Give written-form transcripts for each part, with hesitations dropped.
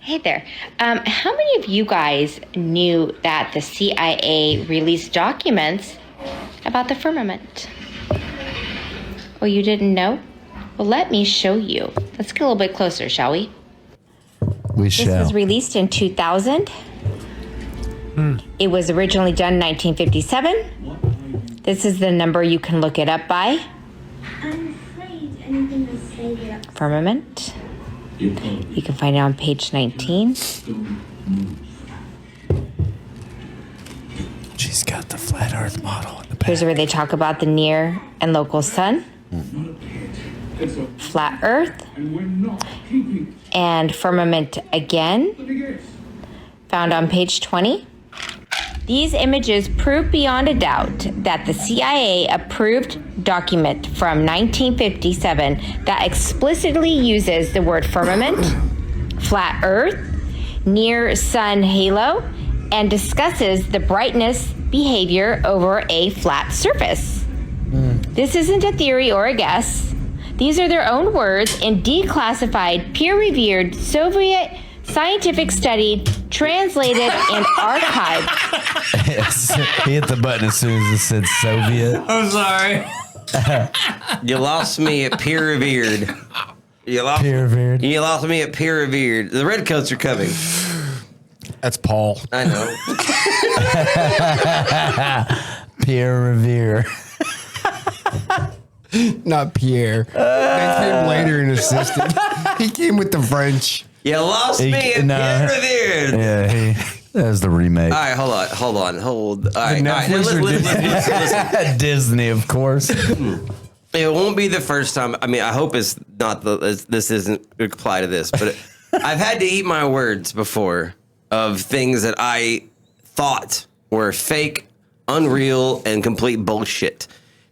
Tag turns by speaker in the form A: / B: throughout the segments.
A: Hey there. How many of you guys knew that the CIA released documents about the firmament? Oh, you didn't know? Well, let me show you. Let's get a little bit closer, shall we?
B: We shall.
A: This was released in 2000. It was originally done in 1957. This is the number you can look it up by.
C: I'm afraid anything will say that.
A: Firmament. You can find it on page 19.
B: She's got the flat Earth model in the back.
A: Here's where they talk about the near and local sun, flat Earth, and firmament again, found on page 20. These images prove beyond a doubt that the CIA approved document from 1957 that explicitly uses the word firmament, flat Earth, near sun halo, and discusses the brightness behavior over a flat surface. This isn't a theory or a guess. These are their own words in declassified, peer-reviewed Soviet scientific study, translated and archived.
B: He hit the button as soon as it said Soviet.
D: I'm sorry.
E: You lost me at peer-reviewed. You lost me at peer-reviewed. The redcoats are coming.
F: That's Paul.
E: I know.
B: Pierre Revere.
F: Not Pierre. They came later and assisted. He came with the French.
E: You lost me at peer-reviewed.
B: Yeah, that was the remake.
E: All right, hold on. All right.
B: Listen. Disney, of course.
E: It won't be the first time. I mean, I hope it's not this isn't apply to this, but I've had to eat my words before of things that I thought were fake, unreal, and complete bullshit.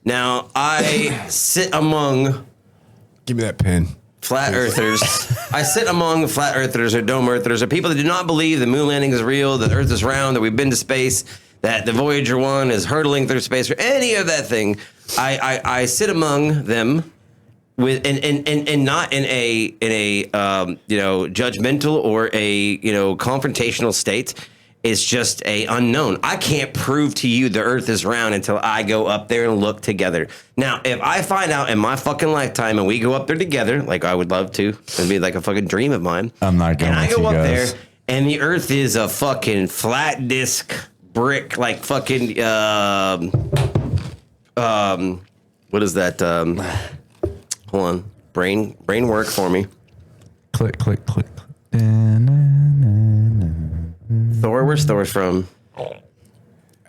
E: Now, I sit among...
F: Give me that pen.
E: Flat earthers. I sit among flat earthers or dome earthers or people that do not believe the moon landing is real, that the earth is round, that we've been to space, that the Voyager 1 is hurtling through space, or any of that thing. I sit among them with and not in a judgmental or a confrontational state. It's just a unknown. I can't prove to you the earth is round until I go up there and look together. Now, if I find out in my fucking lifetime and we go up there together, like I would love to, it'd be like a fucking dream of mine.
B: I'm not going to.
E: And I go up there and the earth is a fucking flat disc brick, like fucking, what is that? Hold on. Brain work for me.
B: Click, click, click.
E: Thor, where's Thor from?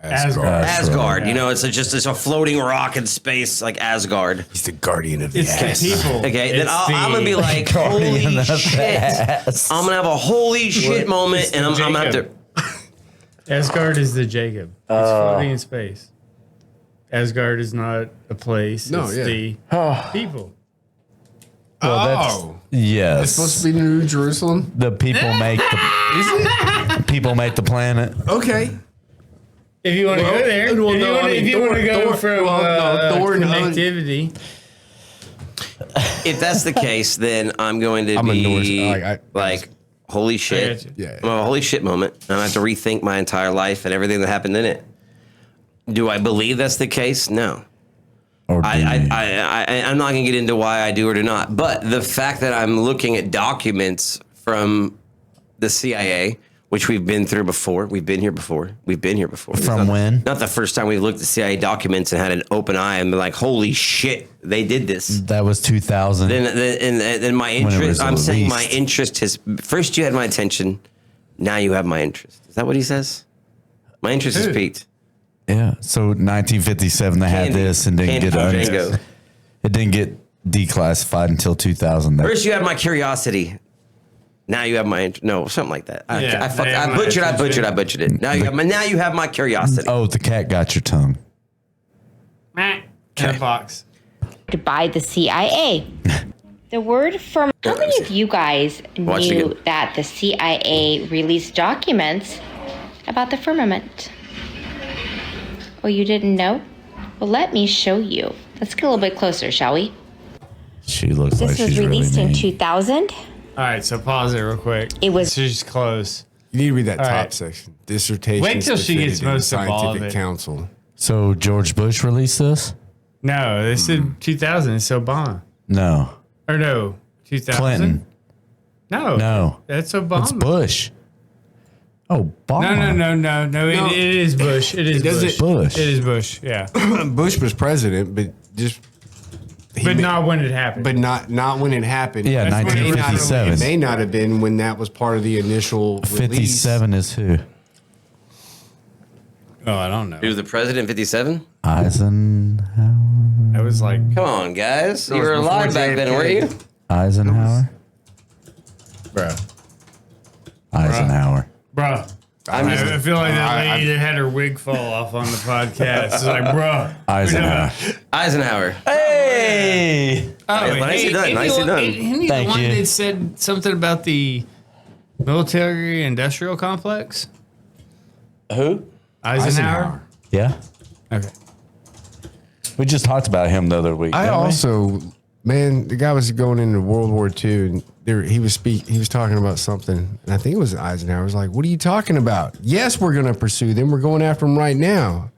E: Asgard. It's a floating rock in space like Asgard.
F: He's the guardian of the
D: It's
F: ass.
D: the people.
E: Okay, then I'm going to be like, holy shit. I'm going to have a holy shit moment and I'm going to have to...
D: Asgard is the Jacob. It's floating in space. Asgard is not a place.
F: No,
D: it's
F: yeah.
D: the people.
F: Oh.
B: Yes.
F: It's supposed to be New Jerusalem?
B: The people make the...
F: Is it?
B: People make the planet.
F: Okay.
D: If you want to go there, if you want to go from
F: Thor and
D: connectivity.
E: If that's the case, then I'm going to be like, holy shit.
F: Yeah.
E: I'm gonna have a holy shit moment. I'm going to have to rethink my entire life and everything that happened in it. Do I believe that's the case? No. I'm not going to get into why I do or do not. But the fact that I'm looking at documents from the CIA, which we've been through before. We've been here before.
B: From when?
E: Not the first time we looked at CIA documents and had an open eye and been like, holy shit, they did this.
B: That was 2000.
E: Then my interest, I'm saying my interest has, first you had my attention, now you have my interest. Is that what he says? My interest is piqued.
B: Yeah. So 1957 they had this and didn't it didn't get declassified until 2000.
E: First you had my curiosity. Now you have my no, something like that. I butchered it. Now you have my curiosity.
B: Oh, the cat got your tongue.
D: Cat box.
A: By the CIA. The word firm. How many of you guys knew that the CIA released documents about the firmament? Oh, you didn't know? Well, let me show you. Let's get a little bit closer, shall we?
B: She looks like she's
A: This was released
B: really
A: in
B: mean.
A: 2000.
D: All right, so pause it real quick.
A: It was-
D: She's close.
F: You need to read that
D: All
F: top
D: right.
F: section. Dissertation.
D: Wait till she gets
F: defended in
D: most of all of
F: Scientific
D: it.
F: Council.
B: So George Bush released this?
D: No, this is 2000. It's Obama.
B: No.
D: Or no, 2000.
B: Clinton.
D: No, that's Obama.
B: It's Bush. Oh, Obama.
D: No. It is Bush. It is Bush.
B: Bush.
D: It is Bush. Yeah,
F: Bush was president, but just.
D: but not when it happened.
F: But not when it happened.
B: Yeah,
D: That's when it
B: 1957.
F: It may not have been when that was part of the initial release.
B: 57 is who?
D: oh, I don't know.
E: He was the president in 57?
B: Eisenhower.
D: That was like
E: Come on, guys. You
F: it
E: were
F: was
E: alive
F: before
E: back then,
F: JFK.
E: weren't you?
B: Eisenhower.
D: bro.
B: Eisenhower.
D: I feel like that lady that had her wig fall off on the podcast. It's like, bro.
B: Eisenhower.
E: Eisenhower.
B: Hey!
D: Oh,
E: Nicely done, nicely done.
D: Isn't he
B: Thank
D: the one
B: you.
D: that said something about the military industrial complex?
E: Who?
D: Eisenhower?
B: Yeah.
D: Okay.
B: We just talked about him the other week.
F: I
B: didn't we?
F: also, man, the guy was going into World War II, and he was talking about something, and I think it was Eisenhower. I was like, "What are you talking about? Yes, we're going to pursue them. We're going after them right now."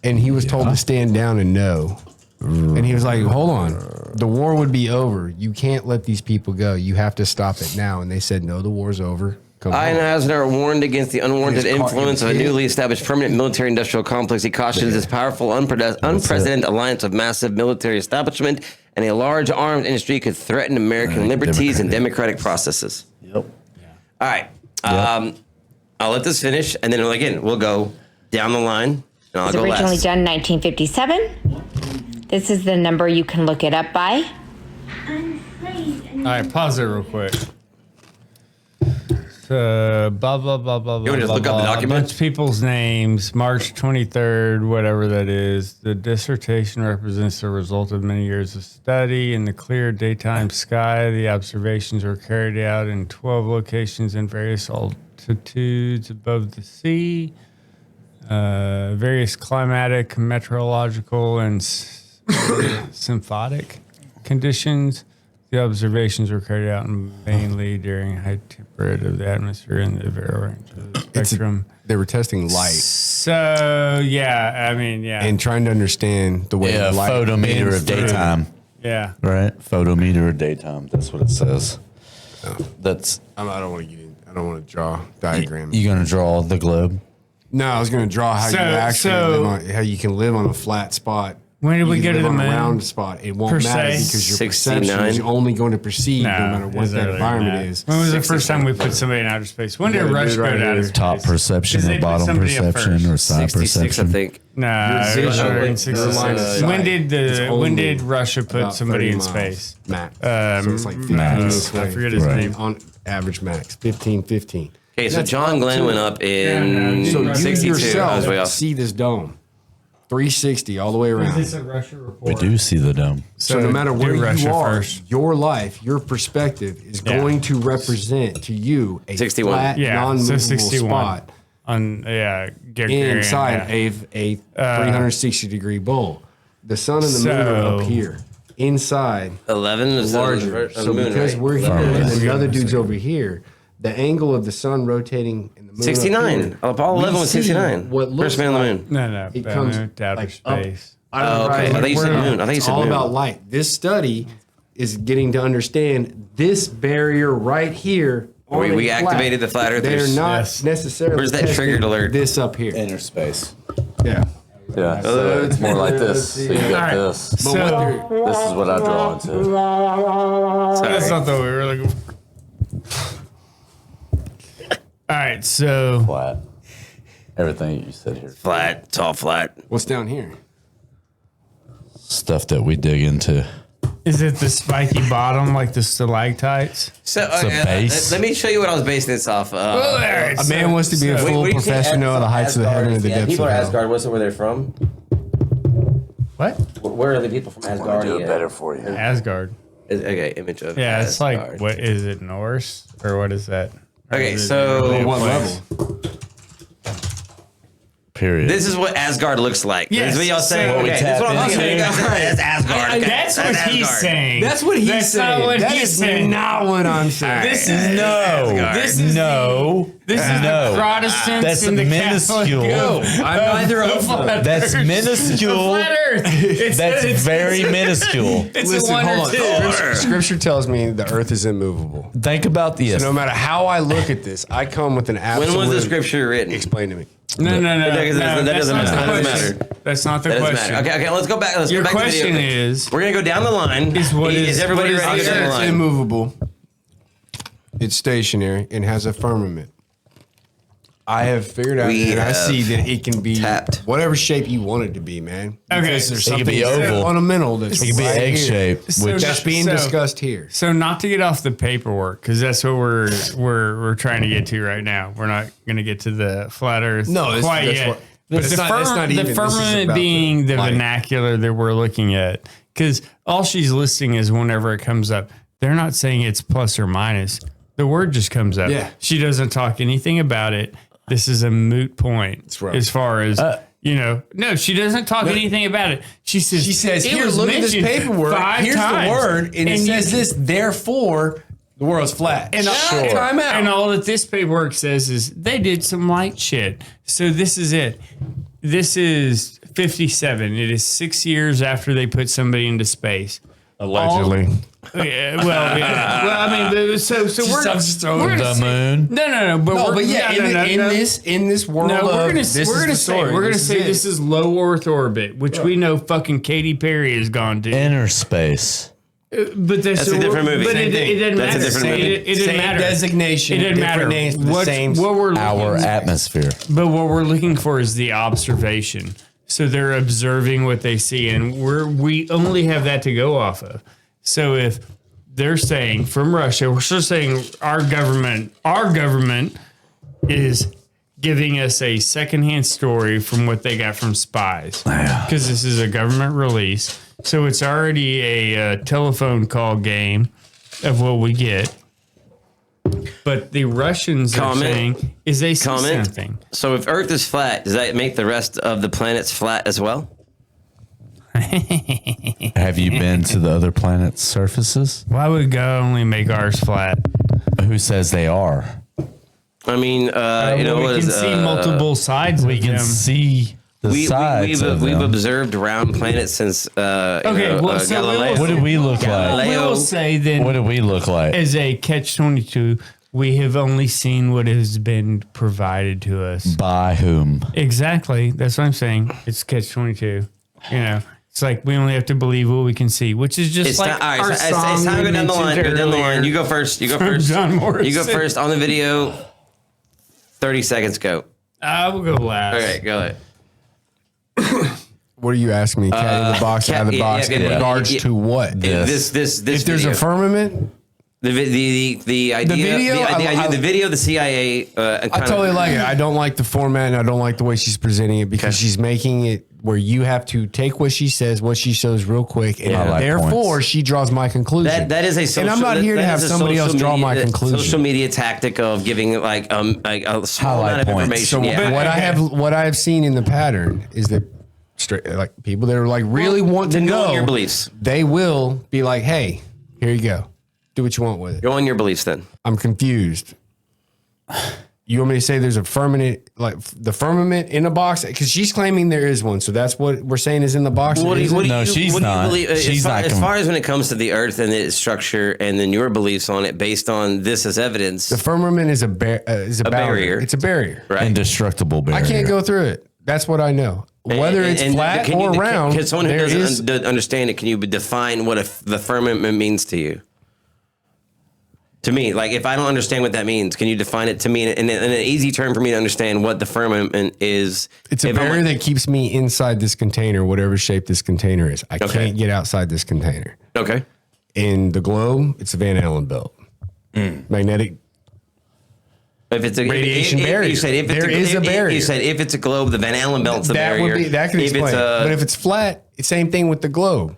F: And he was told to stand down and no. And he was like, "Hold on, the war would be over. You can't let these people go. You have to stop it now." And they said, "No, the war's over. Come on."
E: Eisenhower warned against the unwarranted
F: His car-
E: influence of a newly established permanent military industrial complex. He cautions this powerful, unprecedented alliance of massive military establishment and a large arms industry could threaten American liberties and democratic processes.
B: Yep.
E: All right. I'll let this finish, and then again, we'll go down the line, and I'll
A: It was
E: go
A: originally
E: last.
A: done 1957. This is the number you can look it up by.
C: I'm afraid
D: All right, pause it real quick. Blah, blah, blah, blah,
E: You wanna just
D: blah,
E: look up the
D: blah.
E: document?
D: A bunch of people's names, March 23rd, whatever that is. The dissertation represents the result of many years of study in the clear daytime sky. The observations were carried out in 12 locations in various altitudes above the sea. Various climatic, meteorological, and symphotic conditions. The observations were carried out mainly during high temperature of the atmosphere and the very range of the spectrum.
F: They were testing light
D: So, yeah, I mean, yeah.
F: and trying to understand the way
B: Yeah,
F: light
B: photometer
F: bends
B: of
F: through.
B: daytime.
D: yeah.
B: Right? Photometer of daytime. That's what it says. That's
F: I don't want to get in. I don't want to draw diagrams.
B: you gonna draw the globe?
F: No, I was going to draw how
D: So-
F: you actually
D: so-
F: live on, how you can live on a flat spot.
D: When did
F: You
D: we
F: can
D: go to
F: live
D: the
F: on
D: moon?
F: a round spot. It won't
D: Per
F: matter
D: se?
F: because your
E: 69.
F: perception is only going to perceive no
D: No,
F: matter what
D: it's
F: that
D: earlier than
F: environment
D: that.
F: is.
D: When was the first time we put somebody in outer space? When did
F: Yeah,
D: Rush
F: dude,
D: go
F: right
D: to outer
F: here.
D: space?
B: Top perception
D: 'Cause
B: or
D: they put
B: bottom
D: somebody up
B: perception
D: first.
B: or side
E: 66, I
B: perception?
E: think.
D: Nah, it was
F: Visual
D: in
F: line
D: 66.
F: of sight
D: When did
F: is
D: when
F: only
D: did Russia put
F: about
D: somebody
F: 30
D: in
F: miles
D: space?
F: max. So it's like 15
B: Max.
F: this way.
D: I forget his
B: Right.
D: name.
F: On average max, 15.
E: Okay, so
F: That's
E: John Glenn went up in
F: So you
E: 62. I was
F: yourself
E: way off.
F: see this dome, 360 all the way around.
D: a Russia report?
B: We do see the dome.
F: So no matter
D: do
F: where
D: Russia
F: you are,
D: first.
F: your life, your perspective is
D: Yeah.
F: going to represent to you a
E: 61.
F: flat,
D: Yeah, so
F: non-movable
D: 61.
F: spot inside a 360 degree bowl. The sun and the moon are up
D: So-
F: here. Inside,
E: 11 is
F: larger.
E: the
F: So
E: moon,
F: because
E: right?
F: we're here
B: Firmament.
F: and another dude's over here, the angle of the sun rotating and the moon
E: 69.
F: up here,
E: Apollo 11
F: we
E: was
F: see
E: 69.
F: What looks
E: First man on the
F: like
E: moon.
D: No,
F: it
D: but
F: comes
D: moved to outer
F: like up.
D: space.
F: I don't know,
E: Oh, okay.
F: right?
E: I thought you said
F: We're-
E: moon. I thought you
F: it's
E: said
F: all
E: moon.
F: about light. This study is getting to understand this barrier right here. on
E: We
F: a
E: activated the flat
F: They're
E: earthers.
F: not
D: Yes.
F: necessarily.
E: Where's that
F: testing
E: triggered alert?
F: This up here.
B: Inner space.
F: Yeah.
B: Yeah, so it's more like this. So you got
D: Alright.
B: this.
F: But
D: So-
F: what they're,
B: This is what I draw into.
D: That's not the way we were looking. All right, so
B: Flat. Everything you said here.
E: Flat. It's all flat.
F: what's down here?
B: Stuff that we dig into.
D: is it the spiky bottom like the stalactites?
E: So
B: a base.
E: let me show you what I was basing this off of.
F: A man wants to be a full professional of the heights of the heaven and the depths
E: People
F: of
E: are
F: hell.
E: Asgard. What's where they're from?
D: What?
E: Where are the people from Asgard?
B: Do it better for you.
D: Asgard.
E: Okay, image of
D: Yeah, it's like
E: Asgard.
D: what is it? Norse or what is that? Or
E: Okay,
D: is it
E: so-
D: really a
F: What
D: place?
F: level?
B: Period.
E: This is what Asgard looks like.
D: Yes.
E: This is what y'all saying.
D: So-
E: Okay, that's what I'm thinking. You guys
F: Okay.
E: said that's Asgard. Okay.
D: That's what he's
E: Asgard.
D: saying.
F: That's what he's
D: That's
F: saying.
D: not what
F: That
D: he's
F: is
D: saying.
F: not what I'm saying.
D: This is
B: no.
D: This is
B: no.
D: This is
B: No.
D: the Protestants
B: That's
D: and the
B: minuscule.
D: Catholic.
F: I'm neither of them.
B: That's minuscule.
D: Flat Earth. It's,
B: That's
D: it's,
B: very minuscule.
D: It's
F: Listen,
D: a one
F: hold
D: or
F: on.
D: two.
F: Scripture tells me the earth is immovable.
B: Think about this.
F: So no matter how I look at this, I come with an absolute.
E: When was the scripture written?
F: Explain to me.
D: No.
E: That doesn't
D: That's not the
E: matter. That doesn't
D: question.
E: matter.
D: That's not the
E: That doesn't
D: question.
E: matter. Okay, let's go back. Let's
D: Your
E: go back
D: question
E: to the video.
D: is,
E: We're gonna go down the line.
D: is
E: everybody
D: what is
E: ready to
D: the
E: go down the
F: It's
E: line?
F: immovable. It's stationary and has a firmament. I have figured out,
E: We
F: and I
E: have
F: see that it can be
E: tapped.
F: whatever shape you want it to be, man.
D: Okay.
F: Because there's
B: It can
F: something
B: be oval.
F: fundamental that's
B: It could be
F: right
B: egg
F: here
B: shaped,
D: So
B: which
F: that's being
D: So-
F: discussed here.
D: so not to get off the paperwork, because that's what we're trying to get to right now. We're not going to get to the flat Earth
F: No,
D: quite
F: that's
D: yet.
F: what-
D: But
F: it's
D: the,
F: not- it's not even.
D: the
F: This is
D: firmament
F: about
D: being the
F: light.
D: vernacular that we're looking at, because all she's listing is whenever it comes up. They're not saying it's plus or minus. The word just comes up.
F: Yeah.
D: She doesn't talk anything about it. This is a moot point
F: right.
D: as far as. No, she doesn't talk anything about it. She says,
F: Here,
D: was
F: look at this
D: mentioned
F: paperwork.
D: 5
F: Here's
D: times.
F: the word, and it
D: you-
F: says this. Therefore, the world's flat.
D: And,
F: Time out.
D: and all that this paperwork says is they did some light shit. So this is it. This is 57. It is 6 years after they put somebody into space.
F: Allegedly.
D: Yeah, well, yeah. Well, I mean, so we're
F: just throwing
D: we're gonna
B: the
D: say-
B: moon.
D: No, but
F: No,
D: we're,
F: but yeah,
D: no,
F: in this world,
D: No, we're gonna
F: this
D: we're
F: is
D: gonna
F: the
D: say
F: story.
D: we're gonna
F: This
D: say
F: is
D: this
F: it.
D: is low Earth orbit, which we know fucking Katy Perry has gone to.
B: inner space.
D: But that's
E: a different movie.
D: But
E: Same
D: it
E: thing.
D: doesn't
E: That's a
D: matter.
E: different movie.
D: It didn't
F: Same
D: matter.
F: designation,
D: It didn't
F: different
D: matter.
F: names, but the same.
D: What we're
B: Our
D: looking,
B: atmosphere.
D: but what we're looking for is the observation. So they're observing what they see, and we only have that to go off of. So if they're saying from Russia, we're still saying our government is giving us a secondhand story from what they got from spies, because this is a government release. So it's already a telephone call game of what we get. But the Russians are saying is they see something.
E: So if Earth is flat, does that make the rest of the planets flat as well?
B: Have you been to the other planets' surfaces?
D: Why would God only make ours flat?
B: Who says they are?
E: I mean, you know,
D: we
E: what
D: can
E: is,
D: see multiple sides.
B: We can see the sides of
E: we've
B: them.
E: observed round planets since Galileo.
B: What did we look like?
D: We will say then,
B: What did we look like?
D: as a catch-22, we have only seen what has been provided to us.
B: By whom?
D: Exactly. That's what I'm saying. It's catch-22. You know, it's like we only have to believe what we can see, which is just
E: It's
D: like
E: not, all right,
D: our
E: so
D: song
E: it's time to
D: we
E: go down the line.
D: mentioned
E: Go down the
D: earlier.
E: line. You go first. You go
D: From
E: first.
D: John Morrison.
E: You go first on the video. 30 seconds. Go.
D: I will go last.
E: All right, go ahead.
F: What are you asking me? Cat in the box, out of the box, in regards to what?
E: This
F: If there's
E: video.
F: a firmament,
E: the idea,
F: video,
E: the video, the CIA.
F: I totally like it. I don't like the format, and I don't like the way she's presenting it because she's making it where you have to take what she says, what she shows, real quick, and
B: Highlight
F: therefore
B: points.
F: she draws my conclusion.
E: That is a social,
F: and I'm not here to
E: that
F: have
E: is a
F: somebody else
E: social
F: draw my
E: media-
F: conclusion.
E: Social media tactic of giving like a small
B: Highlight
E: amount of
B: points.
E: information.
F: So
E: Yeah.
F: what I have seen in the pattern is that like people that are like really want to
E: Then go on
F: know
E: your beliefs.
F: they will be like, hey, here you go. Do what you want with it.
E: Go on your beliefs then.
F: I'm confused. You want me to say there's a firmament, like the firmament in a box? Because she's claiming there is one. So that's what we're saying is in the box.
E: What do you,
F: Is it?
E: what do
B: No,
E: you,
B: she's
E: what do you
B: not.
E: believe,
B: She's not
E: as far as when it comes to the Earth and its structure, and then your beliefs on it based on this as evidence,
F: The firmament is a
E: barrier.
F: It's a barrier.
E: right?
B: Indestructible barrier.
F: I can't go through it. That's what I know. Whether it's flat or round,
E: can someone who
F: there is.
E: doesn't understand it, can you define what the firmament means to you? To me, like if I don't understand what that means, can you define it to me in an easy term for me to understand what the firmament is?
F: It's a
E: If I'm
F: barrier
E: like-
F: that keeps me inside this container, whatever shape this container is. I
E: Okay.
F: can't get outside this container.
E: Okay.
F: In the globe, it's a Van Allen belt. Magnetic.
E: If it's a
F: Radiation barrier.
E: you said if it's
F: There is a barrier.
E: You said if it's a globe, the Van Allen belt's the
F: That
E: barrier.
F: would be that can
E: If
F: explain.
E: it's
F: It. But if it's flat, it's same thing with the globe.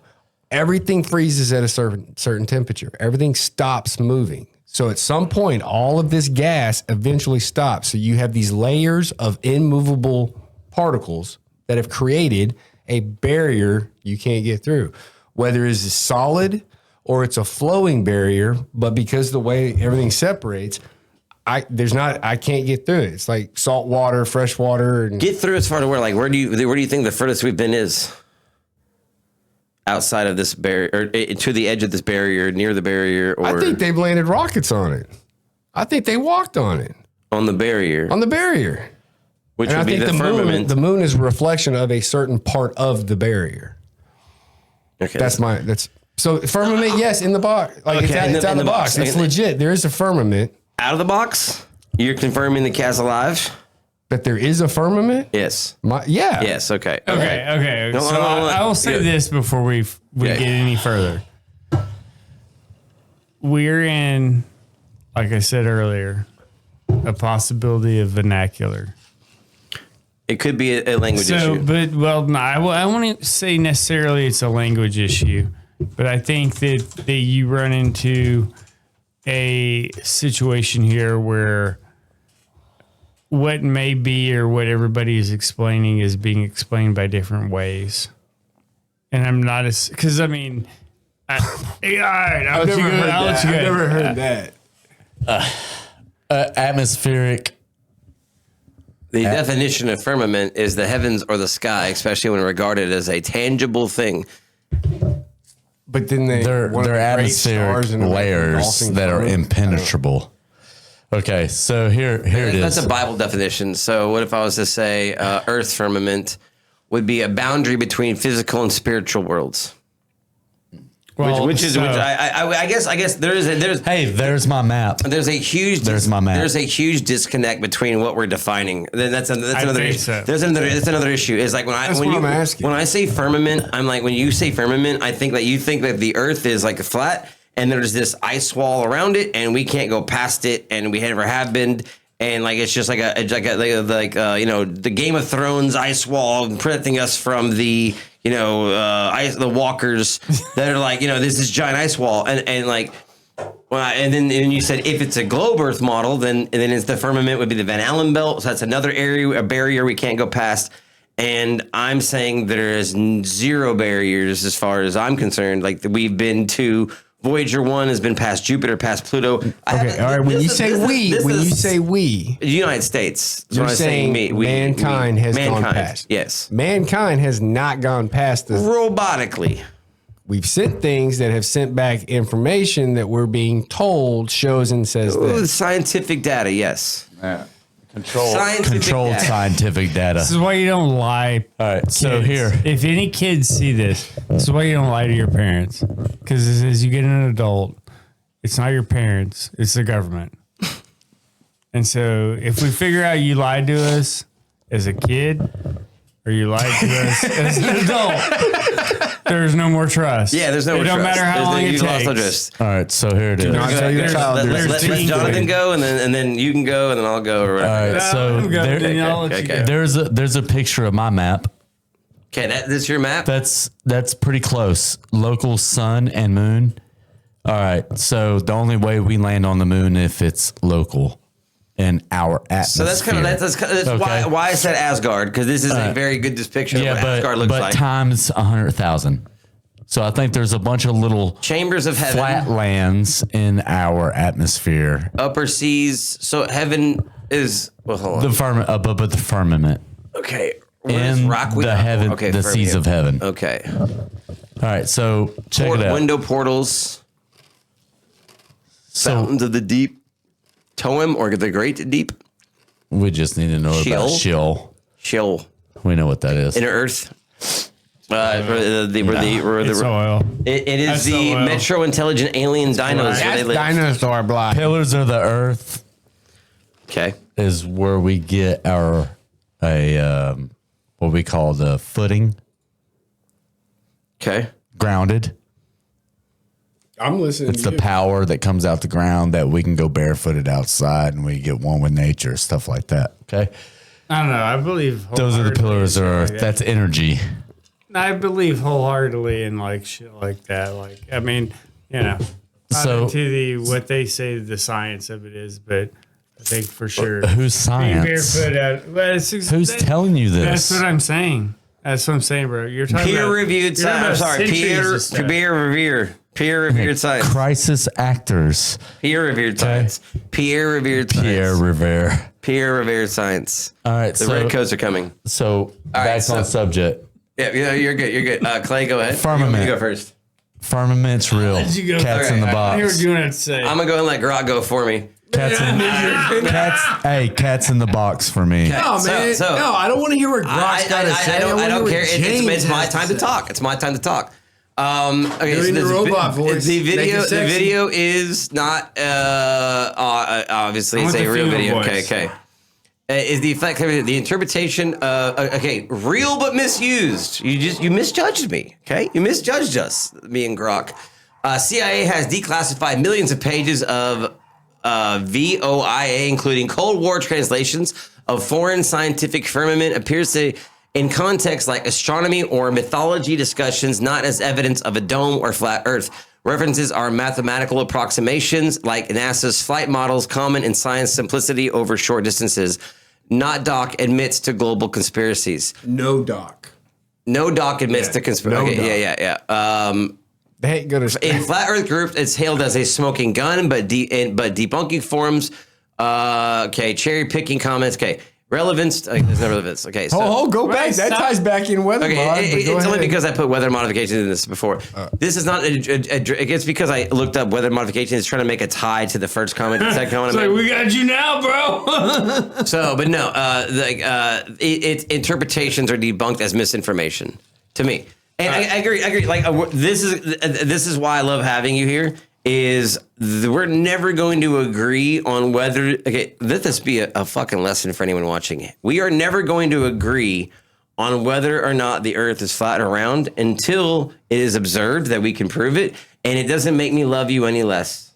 F: Everything freezes at a certain temperature. Everything stops moving. So at some point, all of this gas eventually stops. So you have these layers of immovable particles that have created a barrier you can't get through, whether it's a solid or it's a flowing barrier. But because the way everything separates, I can't get through it. It's like salt water, fresh water. And
E: Get through as far to where, like, where do you think the furthest we've been is? Outside of this barrier, or to the edge of this barrier, near the barrier, or
F: I think they've landed rockets on it. I think they walked on it.
E: on the barrier, which
F: And
E: would
F: I
E: be
F: think
E: the firmament.
F: The moon is a reflection of a certain part of the barrier.
E: Okay,
F: So firmament, yes, in the box. Like
E: Okay,
F: it's out of the box. It's legit. There is a firmament.
E: out of the box. You're confirming the cat's alive.
F: That there is a firmament?
E: Yes.
F: Yeah.
E: Yes. Okay.
D: Okay.
E: No,
D: So
E: no, no, no.
D: I will say this before we get any further. We're in, like I said earlier, a possibility of vernacular.
E: It could be a language issue.
D: No, I won't say necessarily it's a language issue, but I think that you run into a situation here where what may be or what everybody is explaining is being explained by different ways. And I'm not because I mean, all right, I'll let you go.
F: I've never heard that.
B: Atmospheric.
E: The definition of firmament is the heavens or the sky, especially when regarded as a tangible thing.
F: But then
B: They're atmospheric
F: stars and
B: layers that are impenetrable. Okay, so here it is.
E: That's a Bible definition. So what if I was to say earth firmament would be a boundary between physical and spiritual worlds?
D: Well,
E: I guess there's
B: Hey, there's my map.
E: There's a huge There's a huge disconnect between what we're defining. Then that's another issue.
D: so.
E: That's another issue. Is like when
F: I'm asking.
E: When I say firmament, I'm like, when you say firmament, I think that you think that the earth is like a flat and there's this ice wall around it and we can't go past it and we never have been. And like it's just like the Game of Thrones ice wall protecting us from the the walkers that are like this is giant ice wall and like and then you said if it's a globe Earth model then it's the firmament would be the Van Allen belt, so that's another area, a barrier we can't go past. And I'm saying there is zero barriers as far as I'm concerned. Like we've been to Voyager 1 has been past Jupiter, past Pluto.
F: Okay, all right. When you say we,
E: the United States.
F: you're saying mankind has gone past.
E: Yes.
F: Mankind has not gone past this.
E: Robotically.
F: We've sent things that have sent back information that we're being told shows and says this.
E: Scientific data, yes.
B: Controlled scientific data.
D: This is why you don't lie.
B: All right, so here.
D: If any kids see this is why you don't lie to your parents. Because as you get an adult, it's not your parents, it's the government. And so if we figure out you lied to us as a kid or you lied to us as an adult, there's no more trust.
E: Yeah, there's no more
D: trust. It don't matter how long it takes.
B: All right, so here it is.
F: not tell your child
E: Let Jonathan go, and then you can go, and then I'll go. Or
B: All
E: whatever.
B: right, so
E: Okay.
B: there's a picture of my map.
E: Okay, this is your map.
B: That's pretty close. Local sun and moon. All right, so the only way we land on the moon if it's local in our atmosphere.
E: So that's
B: Okay.
E: why I said Asgard, because this is a very good depiction of what Asgard looks
B: but
E: like.
B: times 100,000. So I think there's a bunch of little
E: Chambers of heaven,
B: flatlands in our atmosphere.
E: upper seas. So heaven is hold on.
B: The firmament, but the firmament
E: Okay, where is
B: in
E: rock?
B: the heaven,
E: Okay,
B: the seas of heaven.
E: Okay,
B: All right, so check it out.
E: window portals,
B: So
E: fountains of the deep, Toem or the Great Deep,
B: we just need to know about Sheol.
E: Sheol,
B: We know what that is.
E: inner Earth.
D: It's oil.
E: It is
D: That's
E: the
D: the oil.
E: Metro Intelligent Alien Dinos where they live.
F: Dinosaur block.
B: Pillars of the earth
E: Okay.
B: is where we get our what we call the footing,
E: Okay.
B: grounded.
F: I'm listening.
B: It's the power that comes out the ground that we can go barefooted outside and we get one with nature, stuff like that. Okay.
D: I don't know. I believe
B: Those are the pillars of earth.
D: Like
B: That's energy.
D: I believe wholeheartedly in like shit like that. Like, I mean, not
B: So-
D: into what they say the science of it is, but I think for sure.
B: Who's science?
D: Barefoot out. Well,
B: Who's telling you this?
D: That's what I'm saying. That's what I'm saying, bro. You're talking about
E: Peer-reviewed science. I'm sorry, peer-reviewed science.
B: Crisis actors.
E: Peer-reviewed science. Peer-reviewed science.
B: Pierre Revere.
E: Peer-reviewed science.
B: All right,
E: The red coats are coming.
B: So
E: right,
B: back on
E: so-
B: subject.
E: Yeah, you're good. You're good. Clay, go ahead.
B: Firmament.
E: You go first.
B: Firmament's real.
D: you go?
B: Cats
E: Okay,
B: in the
D: I hear what
B: box.
D: you want to say.
E: I'm gonna go and let Grog go for me.
B: Cats in the box for me.
E: Okay,
F: No, man.
E: so-
F: no, I don't want to hear what Grok's got to say.
E: I don't
F: wanna hear
E: care.
F: what
E: It's
F: James
E: my
F: has
E: time to
F: say.
E: talk. It's my time to talk. Okay,
F: Doing the robot voice.
E: The
F: Make
E: video.
F: it
E: The
F: sexy.
E: video is not obviously
D: I
E: it's
D: want
E: a
D: the
E: real
D: female
E: video.
D: voice.
E: Okay. Is the effect the interpretation? Okay, real but misused. You misjudged me. Okay, you misjudged us, me and Grok. CIA has declassified millions of pages of VOIA, including Cold War translations of foreign scientific firmament, appears to in context like astronomy or mythology discussions, not as evidence of a dome or flat Earth. References are mathematical approximations like NASA's flight models, common in science simplicity over short distances. Not Doc admits to global conspiracies.
F: No doc.
E: No Doc admits to
F: No
E: conspiracy.
F: doc.
E: Yeah.
F: They ain't gonna.
E: In flat Earth groups, it's hailed as a smoking gun, but debunking forums. Okay, cherry picking comments. Okay, relevance. There's no relevance. Okay, so
F: go back.
D: Wait,
F: That
D: stop.
F: ties back in weather.
E: okay,
F: mod, but go
E: it's only
F: ahead.
E: because I put weather modifications in this before. This is not. It's because I looked up weather modifications, trying to make a tie to the first comment, the second comment.
D: It's
E: I
D: like,
E: made.
D: we got you now, bro.
E: So, but no, its interpretations are debunked as misinformation to me, and I agree. Like this is why I love having you here. We're never going to agree on whether. Okay, let this be a fucking lesson for anyone watching it. We are never going to agree on whether or not the Earth is flat or round until it is observed that we can prove it, and it doesn't make me love you any less.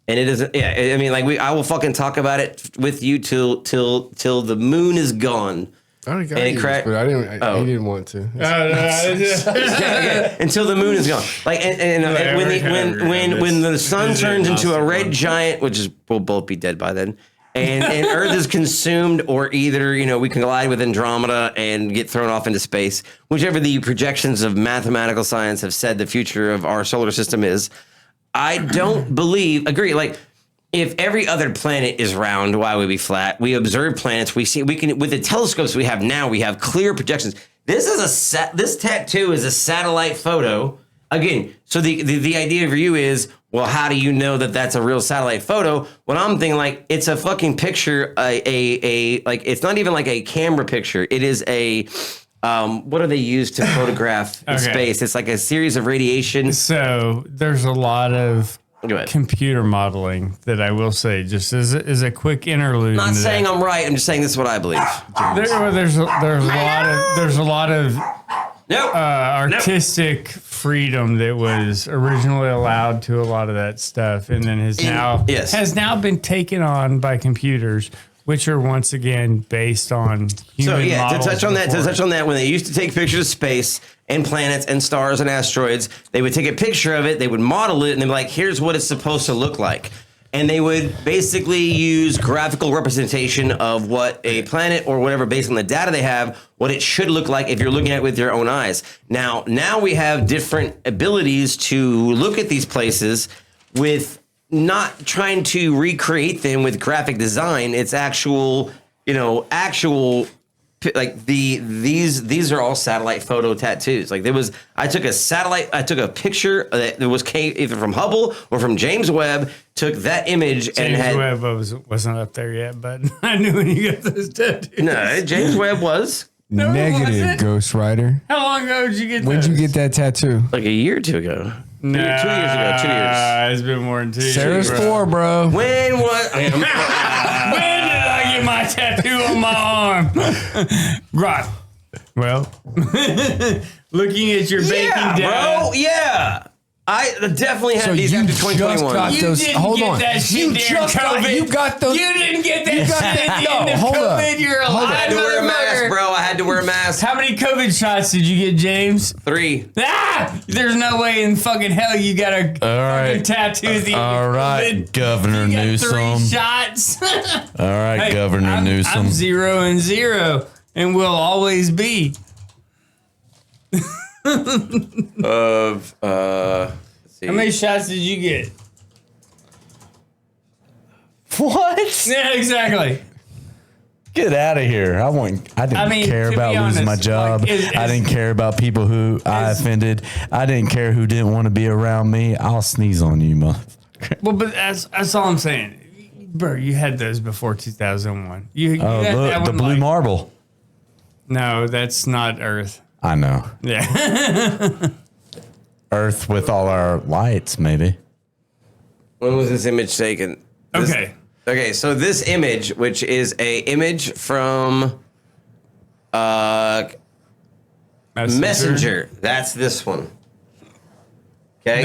E: And it doesn't. Yeah, I mean, like I will fucking talk about it with you till the moon is gone.
F: I already got
E: and it
F: you,
E: crack-
F: but I didn't.
E: Oh.
F: He didn't want to.
E: Yeah, until the moon is gone. Like and when the sun turns into a red giant, which is we'll both be dead by then, and Earth is consumed, or either we can collide with Andromeda and get thrown off into space, whichever the projections of mathematical science have said the future of our solar system is. I don't agree. Like, if every other planet is round, why would we be flat? We observe planets. We can with the telescopes we have now. We have clear projections. This tattoo is a satellite photo. Again, so the idea for you is, well, how do you know that that's a real satellite photo? What I'm thinking, like, it's a fucking picture. Like, it's not even like a camera picture. It is a what do they use to photograph in space? It's like a series of radiation.
D: So there's a lot of
E: Go ahead.
D: computer modeling that I will say, just as a quick interlude.
E: I'm not
D: into
E: saying
D: that.
E: I'm right. I'm just saying this is what I believe.
D: There's a lot of
E: Nope.
D: artistic freedom that was originally allowed to a lot of that stuff, and then has now been taken on by computers, which are once again based on human
E: So yeah, to
D: models
E: touch on
D: before.
E: that, when they used to take pictures of space and planets and stars and asteroids, they would take a picture of it, they would model it, and they'd be like, here's what it's supposed to look like. And they would basically use graphical representation of what a planet or whatever, based on the data they have, what it should look like if you're looking at it with your own eyes. Now we have different abilities to look at these places with not trying to recreate them with graphic design. It's actual like these are all satellite photo tattoos. Like I took a picture that came either from Hubble or from James Webb, took that image and
D: James
E: had
D: Webb wasn't up there yet, but I knew when you got those tattoos.
E: no, James Webb was
D: No, it
F: Negative,
D: wasn't.
F: Ghost Rider.
D: How long ago did you get
F: When'd
D: those?
F: you get that tattoo?
E: like a year or two ago.
D: Nah,
E: 2 years ago, 2 years.
D: It's been more than 2 years.
F: Sarah's
D: bro.
F: 4, bro.
E: When was
D: When did I get my tattoo on my arm? Right. Well, looking at your baking
E: yeah,
D: data.
E: bro? Yeah. I definitely had
F: So
E: these
F: you
E: after
F: just
E: 2021.
F: got
D: You
F: those.
D: didn't
F: Hold
D: get
F: on.
D: that shit
F: You
D: during
F: just got.
D: COVID.
F: You got those.
D: You didn't get that
F: You got
D: shit
F: that-
D: at the end
F: no,
D: of
F: hold up.
D: COVID. You're
F: Hold up.
D: alive,
E: I had to wear a mask,
D: motherfucker.
E: bro. I had to to wear a mask.
D: How many COVID shots did you get, James?
E: 3.
D: There's no way in fucking hell you got a fucking tattoo.
B: All right, Governor
D: You got
B: Newsom.
D: 3 shots.
B: All right, Governor Newsom.
D: I'm 0 and 0, and will always be.
E: Let's see.
D: How many shots did you get?
B: What?
D: Yeah, exactly.
B: Get out of here. I didn't care
D: to
B: about
D: be
B: losing my
D: honest,
B: job.
D: like,
B: I didn't care about people who I offended. I didn't care who didn't want to be around me. I'll sneeze on you, motherfucker.
D: Well, but that's all I'm saying. Bro, you had those before 2001. You
B: Oh,
D: had
B: look,
D: that
B: the
D: one,
B: blue
D: like-
B: marble.
D: No, that's not Earth.
B: I know.
D: Yeah.
B: Earth with all our lights, maybe.
E: When was this image taken? Okay, so this image, which is a image from Messenger. That's this one. Okay,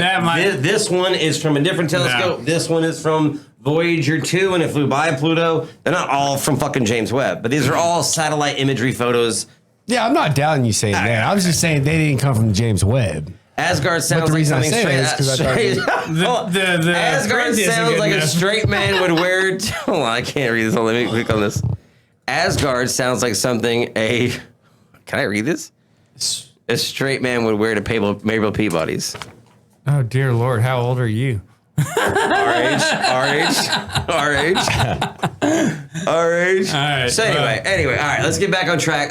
E: this one is from a different telescope.
D: No.
E: This one is from Voyager 2, and it flew by Pluto. They're not all from fucking James Webb, but these are all satellite imagery photos.
F: Yeah, I'm not doubting you saying that. I was just saying they didn't come from James Webb.
E: Asgard sounds
F: the
E: like
F: reason I
E: something
F: say
E: straight.
F: that is 'cause I
D: The
E: Asgard
D: print isn't
E: sounds
D: good
E: like a
D: enough.
E: straight man would wear. Hold on, I can't read this. Hold on, let me click on this. Asgard sounds like something a. Can I read this? A straight man would wear to Mabel Peabody's.
D: Oh dear Lord, how old are you?
E: RH.
D: All right.
E: So anyway, all right. Let's get back on track.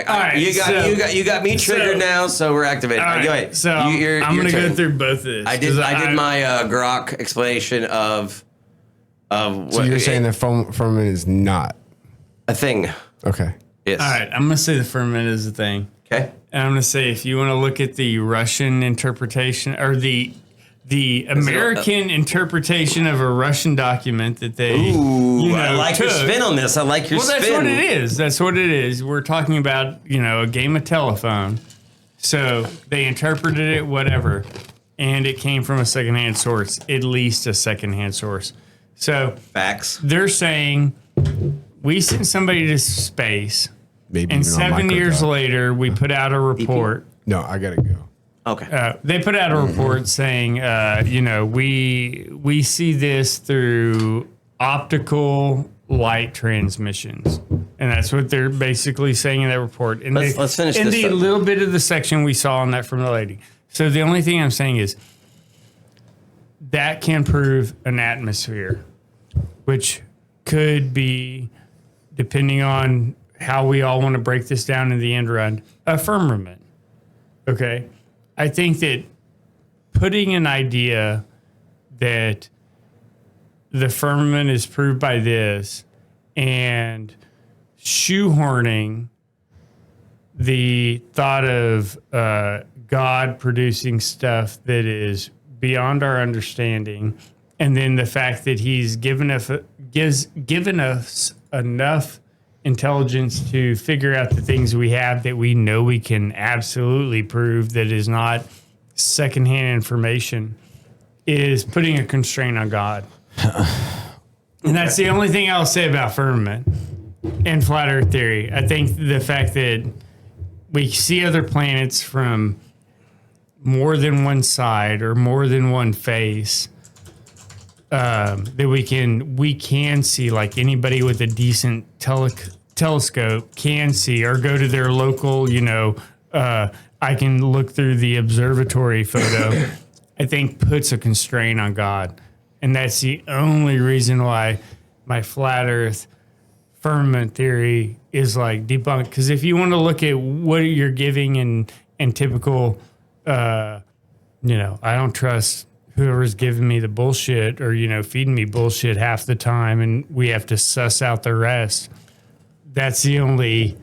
E: All right, you got me triggered now, so we're activated.
D: All right,
E: Go ahead.
D: so
E: Your
D: I'm gonna
E: turn.
D: go through both of this.
E: I did my Grok explanation of what
F: So you're saying that firmament is not
E: a thing.
F: okay?
E: Yes.
D: All right, I'm gonna say the firmament is a thing.
E: Okay.
D: And I'm gonna say if you want to look at the Russian interpretation or the American interpretation of a Russian document that they
E: I like your spin on this. I like your spin.
D: That's what it is. That's what it is. We're talking about, a game of telephone. So they interpreted it, whatever, and it came from a secondhand source, at least a secondhand source. So
E: Facts.
D: they're saying we sent somebody to space,
F: Maybe
D: and
F: even on
D: 7 years
F: microdot.
D: later we put out a report.
F: No, I gotta go.
E: Okay.
D: They put out a report saying, we see this through optical light transmissions, and that's what they're basically saying in that report. And
E: Let's finish
D: in
E: this
D: the
E: up.
D: little bit of the section we saw on that from the lady. So the only thing I'm saying is that can prove an atmosphere, which could be, depending on how we all want to break this down in the end run, a firmament. Okay. I think that putting an idea that the firmament is proved by this and shoehorning the thought of God producing stuff that is beyond our understanding, and then the fact that he's given us enough intelligence to figure out the things we have that we know we can absolutely prove that is not secondhand information, is putting a constraint on God. And that's the only thing I'll say about firmament and flat earth theory. I think the fact that we see other planets from more than one side or more than one face, that we can see, like anybody with a decent telescope can see, or go to their local, I can look through the observatory photo, I think puts a constraint on God. And that's the only reason why my flat earth firmament theory is like debunked. Because if you want to look at what you're giving in typical, I don't trust whoever's giving me the bullshit or, feeding me bullshit half the time, and we have to suss out the rest. That's the only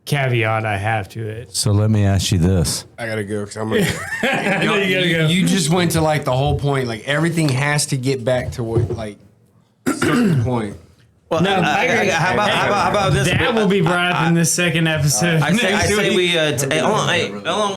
D: caveat I have to it.
B: So let me ask you this.
F: I gotta go because I'm gonna.
D: I know you gotta go.
F: You just went to like the whole point. Like everything has to get back to what like certain point.
E: Well, how about this?
D: That will be brought up in the second episode.
E: I say we. Hold on.